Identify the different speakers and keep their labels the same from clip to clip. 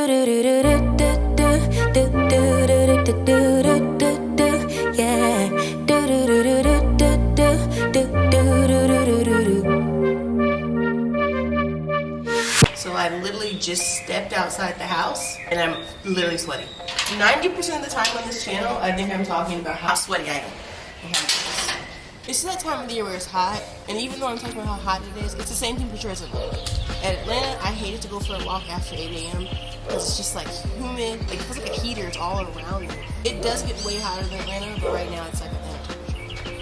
Speaker 1: So I literally just stepped outside the house and I'm literally sweating. 90% of the time on this channel, I think I'm talking about how sweaty I am. It's that time of the year where it's hot, and even though I'm talking about how hot it is, it's the same temperature as Atlanta. At Atlanta, I hated to go for a walk after 8 a.m. because it's just like humid, like it feels like a heater, it's all around me. It does get way hotter than Atlanta, but right now it's like Atlanta temperature.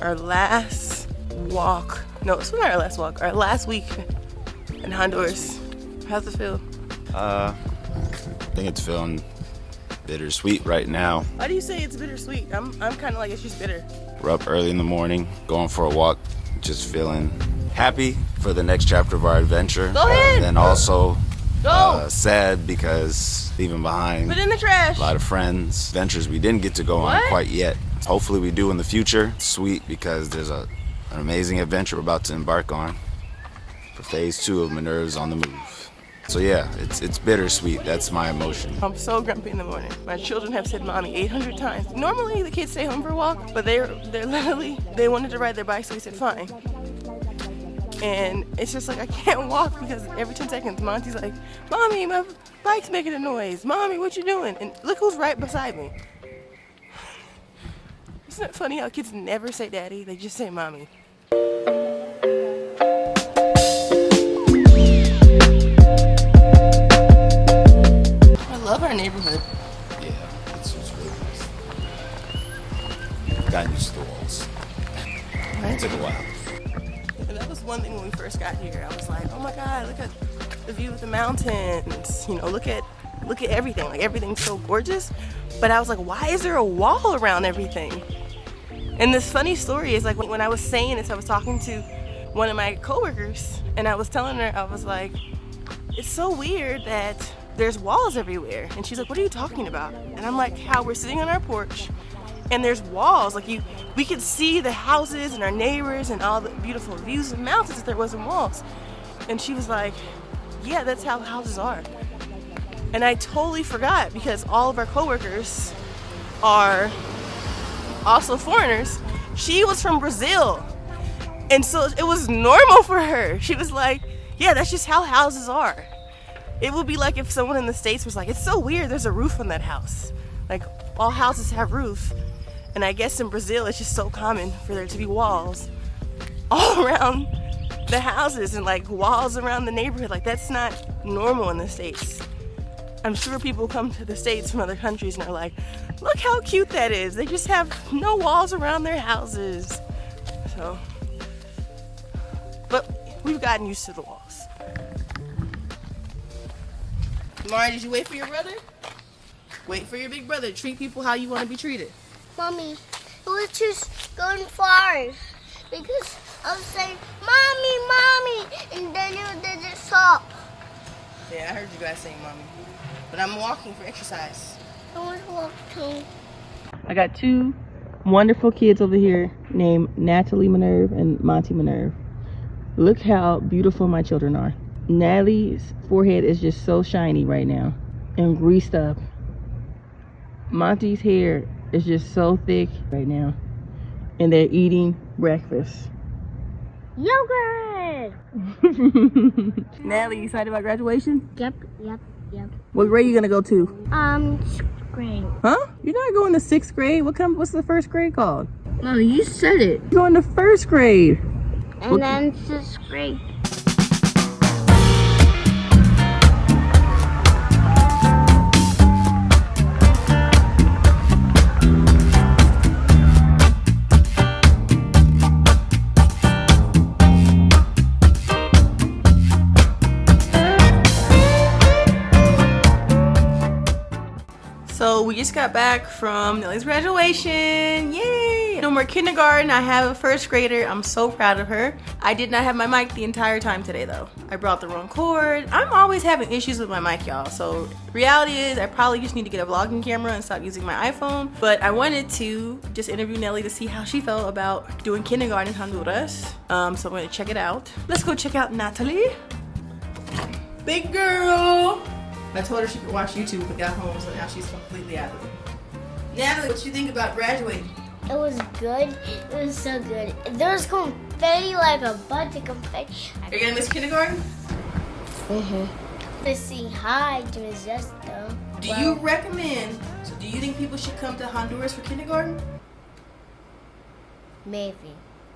Speaker 1: Our last walk, no, it's not our last walk, our last week in Honduras. How's it feel?
Speaker 2: I think it's feeling bittersweet right now.
Speaker 1: Why do you say it's bittersweet? I'm kind of like it's just bitter.
Speaker 2: We're up early in the morning, going for a walk, just feeling happy for the next chapter of our adventure.
Speaker 1: Go ahead!
Speaker 2: And also
Speaker 1: sad
Speaker 2: because leaving behind
Speaker 1: put it in the trash.
Speaker 2: A lot of friends, adventures we didn't get to go on quite yet. Hopefully we do in the future. Sweet because there's an amazing adventure we're about to embark on for phase 2 of Minerves on the Move. So yeah, it's bittersweet. That's my emotion.
Speaker 1: I'm so grumpy in the morning. My children have said mommy 800 times. Normally the kids stay home for a walk, but they're literally, they wanted to ride their bike, so we said fine. And it's just like I can't walk because every 10 seconds Monty's like, mommy, my bike's making a noise. Mommy, what you doing? And look who's right beside me. Isn't it funny how kids never say daddy, they just say mommy. I love our neighborhood.
Speaker 2: Yeah, it's really nice. Got used to the walls. It took a while.
Speaker 1: And that was one thing when we first got here. I was like, oh my God, look at the view of the mountains. You know, look at everything. Like everything's so gorgeous. But I was like, why is there a wall around everything? And this funny story is like when I was saying this, I was talking to one of my coworkers and I was telling her, I was like, it's so weird that there's walls everywhere. And she's like, what are you talking about? And I'm like, how we're sitting on our porch and there's walls. Like we could see the houses and our neighbors and all the beautiful views of mountains if there wasn't walls. And she was like, yeah, that's how houses are. And I totally forgot because all of our coworkers are also foreigners. She was from Brazil. And so it was normal for her. She was like, yeah, that's just how houses are. It would be like if someone in the States was like, it's so weird, there's a roof on that house. Like, all houses have roofs. And I guess in Brazil, it's just so common for there to be walls all around the houses and like walls around the neighborhood. Like, that's not normal in the States. I'm sure people come to the States from other countries and are like, look how cute that is. They just have no walls around their houses. So, but we've gotten used to the walls. Mari, did you wait for your brother? Wait for your big brother. Treat people how you want to be treated.
Speaker 3: Mommy, it was just going far because I was saying, mommy, and then you didn't stop.
Speaker 1: Yeah, I heard you guys saying mommy. But I'm walking for exercise.
Speaker 3: I want to walk too.
Speaker 1: I got 2 wonderful kids over here named Natalie Minerve and Monty Minerve. Look how beautiful my children are. Natalie's forehead is just so shiny right now and greased up. Monty's hair is just so thick right now. And they're eating breakfast.
Speaker 3: Yogurt!
Speaker 1: Natalie, you excited about graduation?
Speaker 3: Yep.
Speaker 1: What grade are you gonna go to?
Speaker 3: Grade.
Speaker 1: Huh? You're not going to 6th grade? What's the first grade called?
Speaker 3: Mom, you said it.
Speaker 1: You're going to 1st grade.
Speaker 3: And then 6th grade. So we just got back from Nellie's graduation. Yay!
Speaker 1: No more kindergarten. I have a first grader. I'm so proud of her. I did not have my mic the entire time today though. I brought the wrong cord. I'm always having issues with my mic, y'all. So reality is I probably just need to get a vlogging camera and stop using my iPhone. But I wanted to just interview Nelly to see how she felt about doing kindergarten in Honduras. So I'm gonna check it out. Let's go check out Natalie. Big girl. I told her she could watch YouTube but got home, so now she's completely out of it. Natalie, what you think about graduating?
Speaker 3: It was good. It was so good. There was confetti, like a bunch of confetti.
Speaker 1: Are you gonna miss kindergarten?
Speaker 3: To say hi to Miss Jessica.
Speaker 1: Do you recommend, so do you think people should come to Honduras for kindergarten?
Speaker 3: Maybe.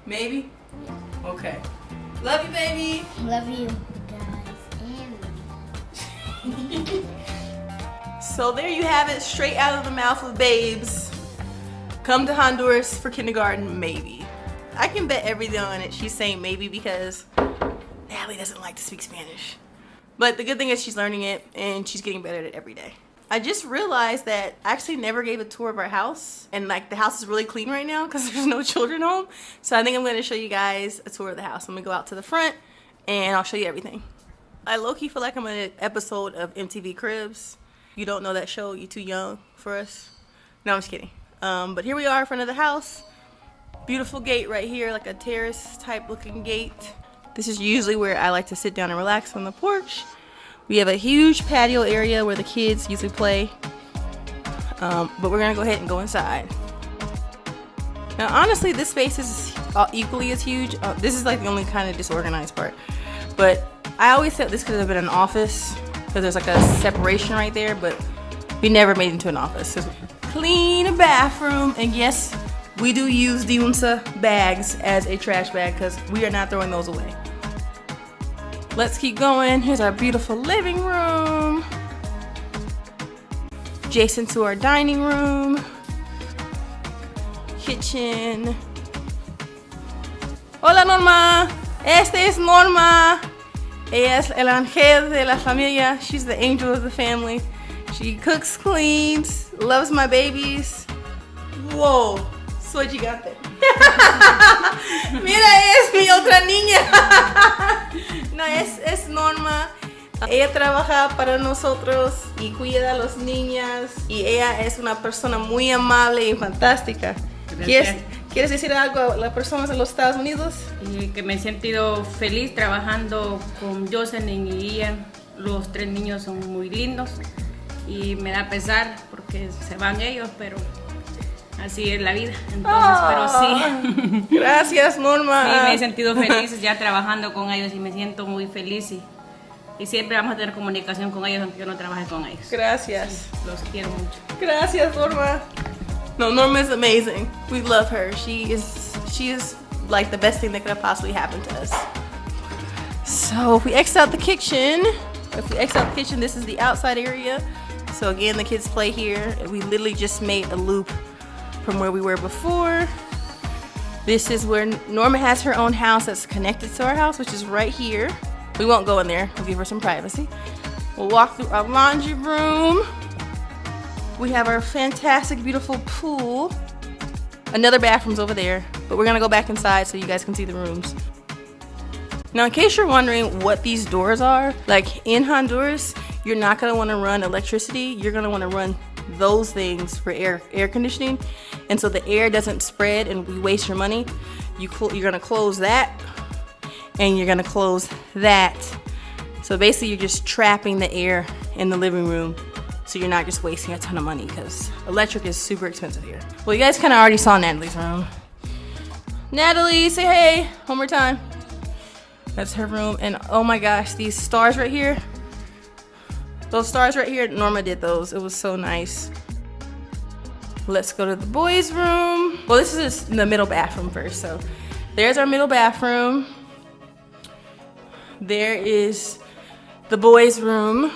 Speaker 1: Maybe? Okay. Love you, baby.
Speaker 3: Love you guys and
Speaker 1: So there you have it, straight out of the mouth of babes. Come to Honduras for kindergarten, maybe. I can bet everything on it. She's saying maybe because Natalie doesn't like to speak Spanish. But the good thing is she's learning it and she's getting better at it every day. I just realized that I actually never gave a tour of our house. And like the house is really clean right now because there's no children home. So I think I'm gonna show you guys a tour of the house. I'm gonna go out to the front and I'll show you everything. I low-key feel like I'm in an episode of MTV Cribs. You don't know that show, you too young for us. No, I'm just kidding. But here we are in front of the house. Beautiful gate right here, like a terrace type looking gate. This is usually where I like to sit down and relax on the porch. We have a huge patio area where the kids usually play. But we're gonna go ahead and go inside. Now honestly, this space is equally as huge. This is like the only kind of disorganized part. But I always thought this could have been an office because there's like a separation right there, but we never made it into an office. Clean bathroom, and yes, we do use the UNSA bags as a trash bag because we are not throwing those away. Let's keep going. Here's our beautiful living room. Adjacent to our dining room. Kitchen. Hola Norma, este es Norma. Ella es el ángel de la familia. She's the angel of the family. She cooks, cleans, loves my babies. Whoa, so what you got there? Mira, es mi otra niña. No, es Norma. Ella trabaja para nosotros y cuida a las niñas. Y ella es una persona muy amable y fantástica. ¿Quieres decir algo a las personas en los Estados Unidos?
Speaker 4: Que me he sentido feliz trabajando con Jocelyn y Ian. Los tres niños son muy lindos. Y me da pesar porque se van ellos, pero así es la vida. Entonces, pero sí.
Speaker 1: Gracias, Norma.
Speaker 4: Sí, me he sentido feliz ya trabajando con ellos y me siento muy feliz. Y siempre vamos a tener comunicación con ellos aunque yo no trabaje con ellos.
Speaker 1: Gracias.
Speaker 4: Sí, los quiero mucho.
Speaker 1: Gracias, Norma. No, Norma is amazing. We love her. She is like the best thing that could have possibly happened to us. So if we X out the kitchen, this is the outside area. So again, the kids play here. We literally just made a loop from where we were before. This is where Norma has her own house that's connected to our house, which is right here. We won't go in there. We'll give her some privacy. We'll walk through our laundry room. We have our fantastic, beautiful pool. Another bathroom's over there, but we're gonna go back inside so you guys can see the rooms. Now, in case you're wondering what these doors are, like in Honduras, you're not gonna wanna run electricity. You're gonna wanna run those things for air conditioning. And so the air doesn't spread and we waste your money. You're gonna close that and you're gonna close that. So basically you're just trapping the air in the living room. So you're not just wasting a ton of money because electric is super expensive here. Well, you guys kind of already saw Natalie's room. Natalie, say hey one more time. That's her room. And oh my gosh, these stars right here. Those stars right here, Norma did those. It was so nice. Let's go to the boys' room. Well, this is the middle bathroom first. So there's our middle bathroom. There is the boys' room.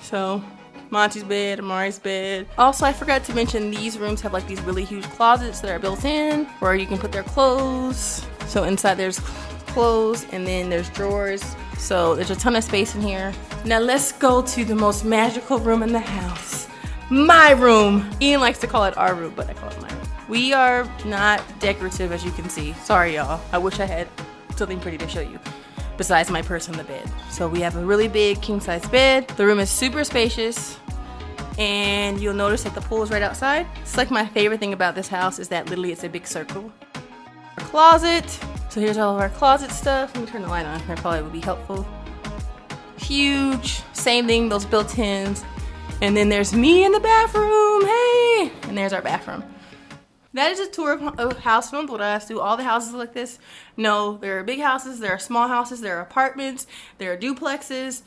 Speaker 1: So Monty's bed, Amari's bed. Also, I forgot to mention these rooms have like these really huge closets that are built in where you can put their clothes. So inside there's clothes and then there's drawers. So there's a ton of space in here. Now let's go to the most magical room in the house. My room. Ian likes to call it our room, but I call it my room. We are not decorative, as you can see. Sorry, y'all. I wish I had something pretty to show you besides my purse on the bed. So we have a really big king-size bed. The room is super spacious, and you'll notice that the pool is right outside. It's like my favorite thing about this house is that literally it's a big circle. Our closet. So here's all of our closet stuff. Let me turn the light on. That probably would be helpful. Huge. Same thing, those built-ins. And then there's me in the bathroom. Hey! And there's our bathroom. That is a tour of house in Honduras. Do all the houses like this? No, there are big houses, there are small houses, there are apartments, there are duplexes.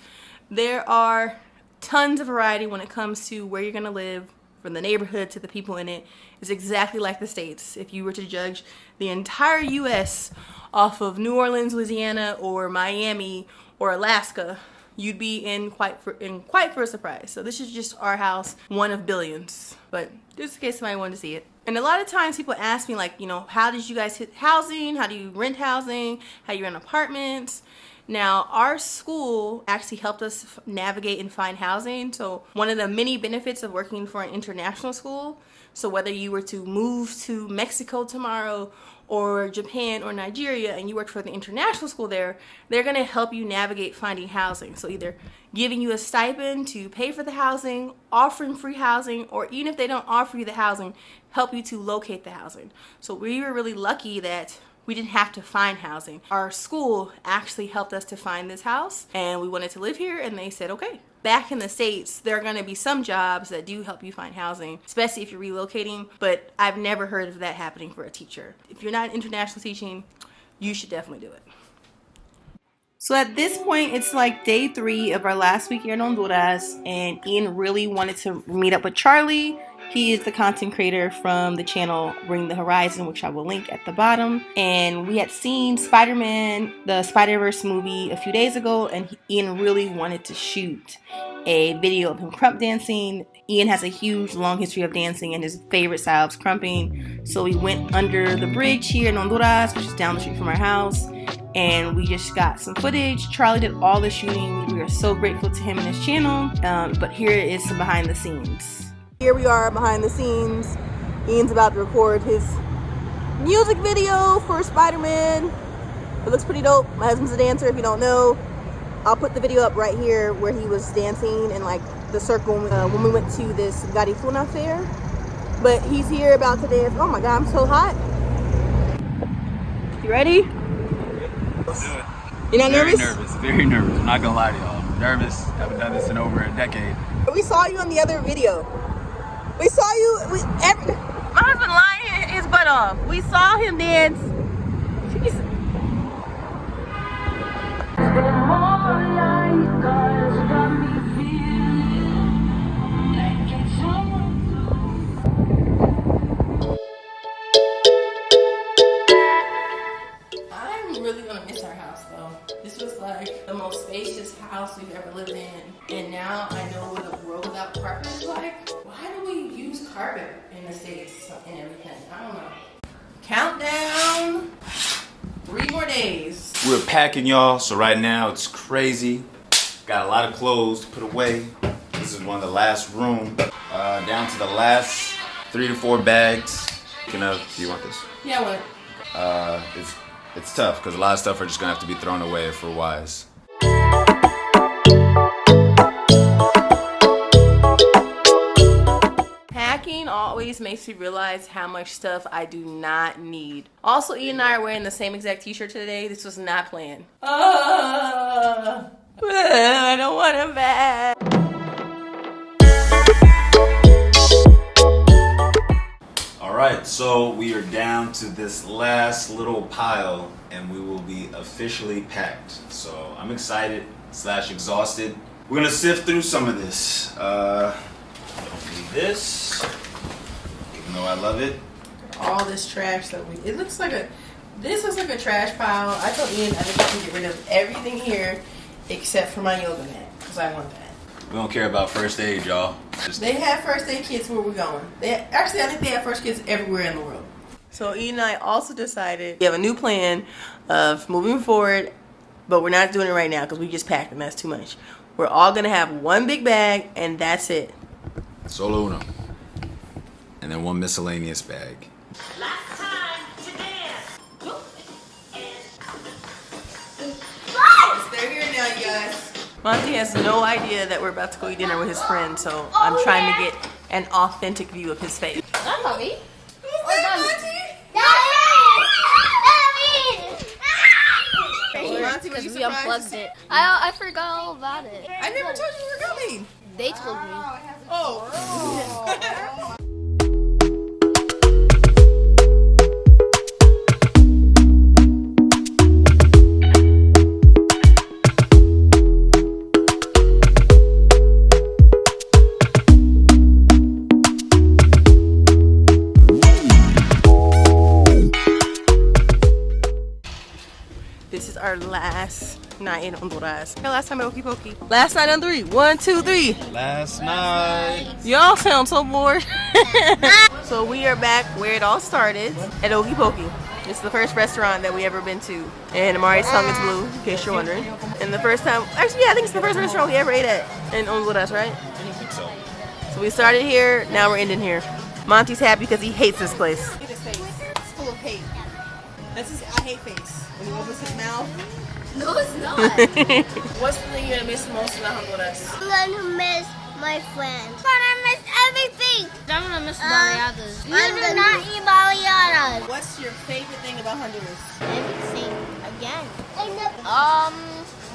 Speaker 1: There are tons of variety when it comes to where you're gonna live, from the neighborhood to the people in it. It's exactly like the States. If you were to judge the entire US off of New Orleans, Louisiana, or Miami, or Alaska, you'd be in quite for a surprise. So this is just our house, one of billions. But just in case somebody wanted to see it. And a lot of times people ask me, like, you know, how did you guys hit housing? How do you rent housing? How do you rent apartments? Now, our school actually helped us navigate and find housing. So one of the many benefits of working for an international school, so whether you were to move to Mexico tomorrow or Japan or Nigeria and you work for the international school there, they're gonna help you navigate finding housing. So either giving you a stipend to pay for the housing, offering free housing, or even if they don't offer you the housing, help you to locate the housing. So we were really lucky that we didn't have to find housing. Our school actually helped us to find this house, and we wanted to live here, and they said, okay. Back in the States, there are gonna be some jobs that do help you find housing, especially if you're relocating, but I've never heard of that happening for a teacher. If you're not international teaching, you should definitely do it. So at this point, it's like day 3 of our last week here in Honduras, and Ian really wanted to meet up with Charlie. He is the content creator from the channel Bring the Horizon, which I will link at the bottom. And we had seen Spider-Man, the Spider-Verse movie a few days ago, and Ian really wanted to shoot a video of him crump dancing. Ian has a huge, long history of dancing, and his favorite style is crumping. So we went under the bridge here in Honduras, which is down the street from our house, and we just got some footage. Charlie did all the shooting. We are so grateful to him and his channel. But here is some behind the scenes. Here we are behind the scenes. Ian's about to record his music video for Spider-Man. It looks pretty dope. My husband's a dancer, if you don't know. I'll put the video up right here where he was dancing in like the circle when we went to this Garifuna fair. But he's here about to dance. Oh my God, I'm so hot. You ready?
Speaker 5: Let's do it.
Speaker 1: You're not nervous?
Speaker 5: Very nervous. I'm not gonna lie to y'all. I'm nervous. Haven't done this in over a decade.
Speaker 1: We saw you on the other video. We saw you. My husband lying his butt off. We saw him dance. I'm really gonna miss our house though. This was like the most spacious house we've ever lived in. And now I know what a world without carpet is like. Why do we use carpet in the States and everything? I don't know. Countdown. 3 more days.
Speaker 2: We're packing, y'all, so right now it's crazy. Got a lot of clothes to put away. This is one of the last room. Down to the last 3 to 4 bags. Do you want this?
Speaker 1: Yeah, what?
Speaker 2: It's tough because a lot of stuff are just gonna have to be thrown away if we're wise.
Speaker 1: Packing always makes me realize how much stuff I do not need. Also, Ian and I are wearing the same exact t-shirt today. This was not planned. I don't want him back.
Speaker 2: Alright, so we are down to this last little pile and we will be officially packed. So I'm excited / exhausted. We're gonna sift through some of this. Don't need this, even though I love it.
Speaker 1: All this trash that this looks like a trash pile. I told Ian I think I can get rid of everything here except for my yoga mat because I want that.
Speaker 2: We don't care about first aid, y'all.
Speaker 1: They have first aid kits where we're going. I think they have first kits everywhere in the world. So Ian and I also decided we have a new plan of moving forward, but we're not doing it right now because we just packed and that's too much. We're all gonna have one big bag and that's it.
Speaker 2: Solo uno. And then one miscellaneous bag.
Speaker 1: Last time to dance. They're here now, you guys. Monty has no idea that we're about to go eat dinner with his friend, so I'm trying to get an authentic view of his face.
Speaker 3: That's Monty.
Speaker 1: Because
Speaker 3: we unplugged it. I forgot all about it.
Speaker 1: I never told you we were coming.
Speaker 3: They told me.
Speaker 1: Oh. This is our last night in Honduras. Last time at Okie Pokey. Last night on 3. 1, 2, 3.
Speaker 2: Last night.
Speaker 1: Y'all sound so bored. So we are back where it all started at Okie Pokey. It's the first restaurant that we ever been to. And Amari's tongue is blue, in case you're wondering. And the first time, actually yeah, I think it's the first restaurant we ever ate at in Honduras, right?
Speaker 2: I think so.
Speaker 1: So we started here, now we're ending here. Monty's happy because he hates this place. Look at his face. It's full of hate. That's his I hate face. When he opens his mouth.
Speaker 3: No, it's not.
Speaker 1: What's the thing you're gonna miss most about Honduras?
Speaker 3: I'm gonna miss my friends. I'm gonna miss everything. I'm gonna miss baleadas. You do not eat baleadas.
Speaker 1: What's your favorite thing about Honduras?
Speaker 3: Everything again.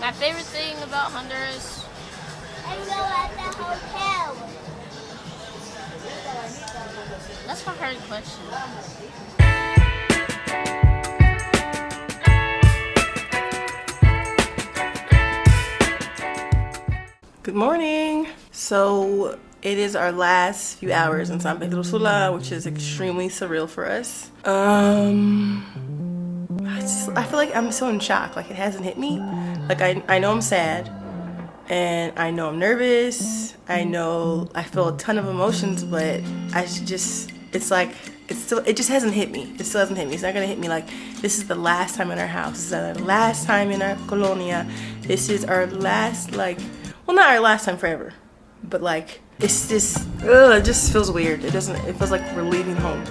Speaker 6: My favorite thing about Honduras.
Speaker 3: I go at the hotel.
Speaker 6: That's a hard question.
Speaker 1: Good morning. So it is our last few hours in San Pedro Sula, which is extremely surreal for us. I feel like I'm so in shock. Like it hasn't hit me. Like I know I'm sad, and I know I'm nervous. I know I feel a ton of emotions, but it just hasn't hit me. It still hasn't hit me. It's not gonna hit me like this is the last time in our house. This is our last time in our colonia. This is our last well, not our last time forever, but like it's just it just feels weird. It feels like we're leaving home.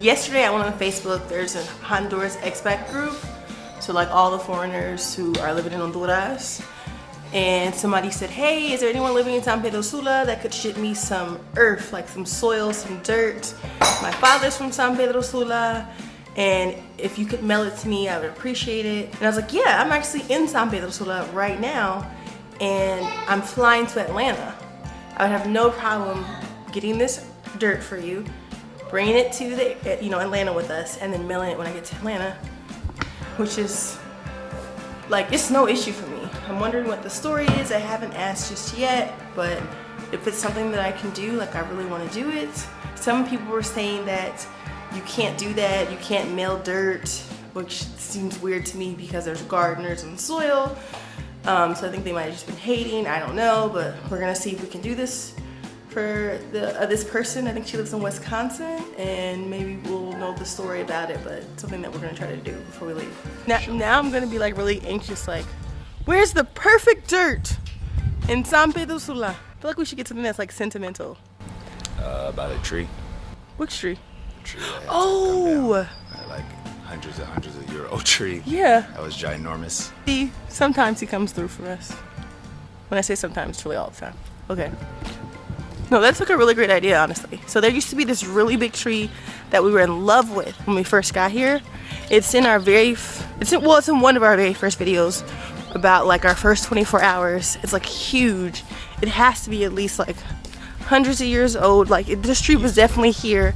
Speaker 1: Yesterday I went on Facebook. There's a Honduras expat group, so like all the foreigners who are living in Honduras. And somebody said, hey, is there anyone living in San Pedro Sula that could ship me some earth, like some soil, some dirt? My father's from San Pedro Sula, and if you could mail it to me, I would appreciate it. And I was like, yeah, I'm actually in San Pedro Sula right now, and I'm flying to Atlanta. I would have no problem getting this dirt for you, bringing it to Atlanta with us, and then mailing it when I get to Atlanta, which is like, it's no issue for me. I'm wondering what the story is. I haven't asked just yet, but if it's something that I can do, like I really want to do it. Some people were saying that you can't do that, you can't mail dirt, which seems weird to me because there's gardeners and soil. So I think they might have just been hating, I don't know, but we're gonna see if we can do this for this person. I think she lives in Wisconsin, and maybe we'll know the story about it, but it's something that we're gonna try to do before we leave. Now I'm gonna be like really anxious, like, where's the perfect dirt in San Pedro Sula? I feel like we should get something that's like sentimental.
Speaker 2: About a tree.
Speaker 1: Which tree?
Speaker 2: A tree that had to
Speaker 1: Oh!
Speaker 2: come down. Like hundreds of year old tree.
Speaker 1: Yeah.
Speaker 2: That was ginormous.
Speaker 1: See, sometimes he comes through for us. When I say sometimes, it's really all the time. Okay. No, that's like a really great idea, honestly. So there used to be this really big tree that we were in love with when we first got here. It's in our it's in one of our very first videos about like our first 24 hours. It's like huge. It has to be at least like hundreds of years old. Like this tree was definitely here.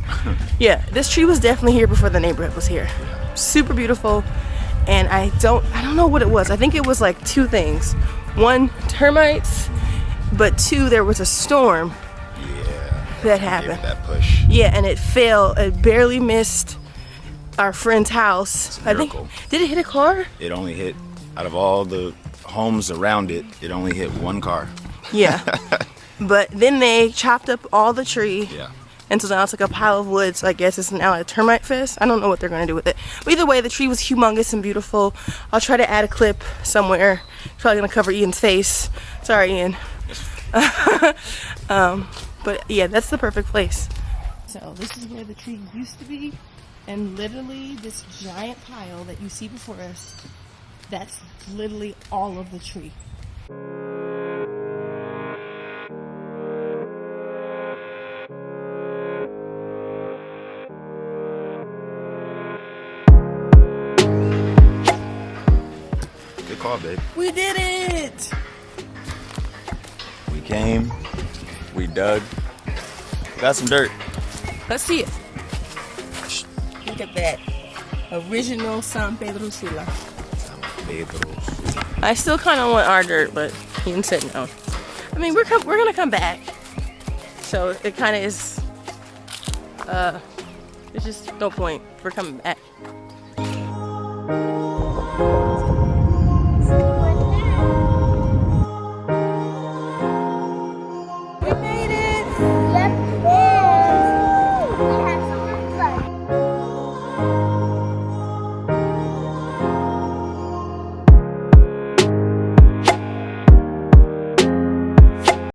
Speaker 1: Yeah, this tree was definitely here before the neighborhood was here. Super beautiful. And I don't know what it was. I think it was like two things. One, termites, but two, there was a storm that happened.
Speaker 2: That push.
Speaker 1: Yeah, and it fell. It barely missed our friend's house.
Speaker 2: It's a miracle.
Speaker 1: Did it hit a car?
Speaker 2: It only hit, out of all the homes around it, it only hit one car.
Speaker 1: Yeah. But then they chopped up all the tree.
Speaker 2: Yeah.
Speaker 1: And so now it's like a pile of wood, so I guess it's now a termite fest. I don't know what they're gonna do with it. But either way, the tree was humongous and beautiful. I'll try to add a clip somewhere. Probably gonna cover Ian's face. Sorry, Ian. But yeah, that's the perfect place. So this is where the tree used to be, and literally this giant pile that you see before us, that's literally all of the tree.
Speaker 2: Good call, babe.
Speaker 1: We did it!
Speaker 5: We came, we dug, got some dirt.
Speaker 1: Let's see it. Look at that. Original San Pedro Sula. I still kind of want our dirt, but Ian said no. I mean, we're gonna come back. So it kind of is, there's just no point. We're coming back.